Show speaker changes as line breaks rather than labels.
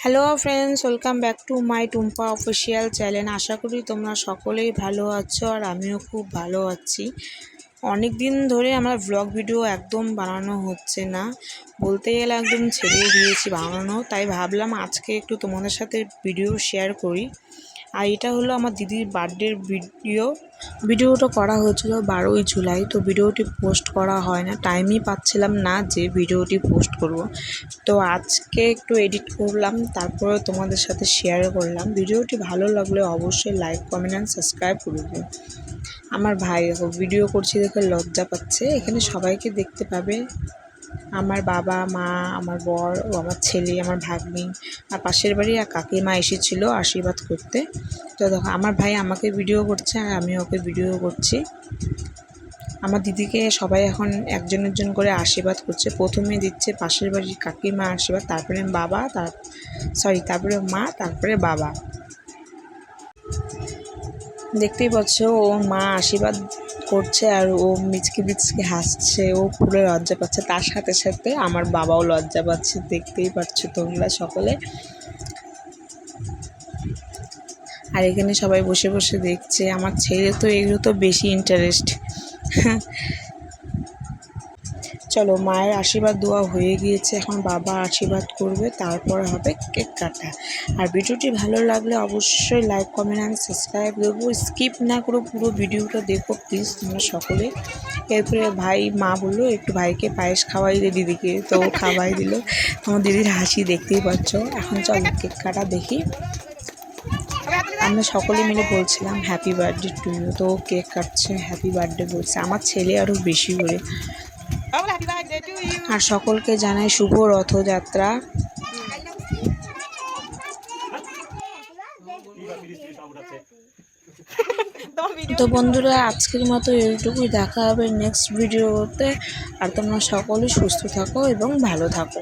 Hello friends, welcome back to my Tumpa official channel. আশা করি তোমরা সকলেই ভালো আছো আর আমিও খুব ভালো আছি। অনেক দিন ধরে আমার ব্লগ ভিডিও একদম বানানো হচ্ছে না, বলতে গেলে একদম ছেড়ে দিয়েছি বানানো। তাই ভাবলাম আজকে একটু তোমাদের সাথে ভিডিও শেয়ার করি। আর এটা হলো আমার দিদির বার্থডের ভিডিওটা করা হয়েছিল 12ই জুলাই। তো ভিডিওটি পোস্ট করা হয় না, টাইমই পাচ্ছিলাম না যে ভিডিওটি পোস্ট করব। তো আজকে একটু এডিট করলাম, তারপরে তোমাদের সাথে শেয়ার করলাম। ভিডিওটি ভালো লাগলে অবশ্যই লাইক, কমেন্ট অ্যান্ড সাবস্ক্রাইব করে দিও। আমার ভাই দেখো ভিডিও করছি দেখে লজ্জা পাচ্ছে। এখানে সবাইকে দেখতে পাবে, আমার বাবা, মা, আমার বর ও আমার ছেলে, আমার ভাগ্নি, আর পাশের বাড়ি আর কাকিমা এসেছিল আশীর্বাদ করতে। তো দেখো আমার ভাই আমাকে ভিডিও করছে আর আমি ওকে ভিডিও করছি। আমার দিদিকে সবাই এখন একজন একজন করে আশীর্বাদ করছে। প্রথমে দিচ্ছে পাশের বাড়ির কাকিমা আশীর্বাদ, তারপরে বাবা, তারপরে মা, তারপরে বাবা। দেখতেই পাচ্ছ ও মা আশীর্বাদ করছে আর ও মিচকে মিচকে হাসছে, ও পুরো লজ্জা পাচ্ছে। তার সাথে সাথে আমার বাবাও লজ্জা পাচ্ছে, দেখতেই পাচ্ছ তোমরা সকলে। আর এখানে সবাই বসে বসে দেখছে। আমার ছেলে তো এগুলো তো বেশি ইন্টারেস্ট। চলো, মায়ের আশীর্বাদ দেওয়া হয়ে গিয়েছে, এখন বাবা আশীর্বাদ করবে, তারপর হবে কেক কাটা। আর ভিডিওটি ভালো লাগলে অবশ্যই লাইক, কমেন্ট অ্যান্ড সাবস্ক্রাইব দেবো। স্কিপ না করে পুরো ভিডিওটা দেখো প্লিজ তোমরা সকলে। এরপরে মা বললো একটু ভাইকে পায়েস খাওয়াই দে দিদিকে, তো খাওয়াই দিল। আমার দিদির হাসি দেখতেই পাচ্ছ। এখন চলো কেক কাটা দেখি। আমরা সকলে মিলে বলছিলাম হ্যাপি বার্থডে টু ইউ, তো কেক কাটছে, হ্যাপি বার্থডে বলছে। আমার ছেলে আরও বেশি করে। আর সকলকে জানাই শুভ রথযাত্রা। তো বন্ধুরা, আজকের মতো এইটুকুই, দেখা হবে নেক্সট ভিডিওতে। আর তোমরা সকলেই সুস্থ থাকো এবং ভালো থাকো।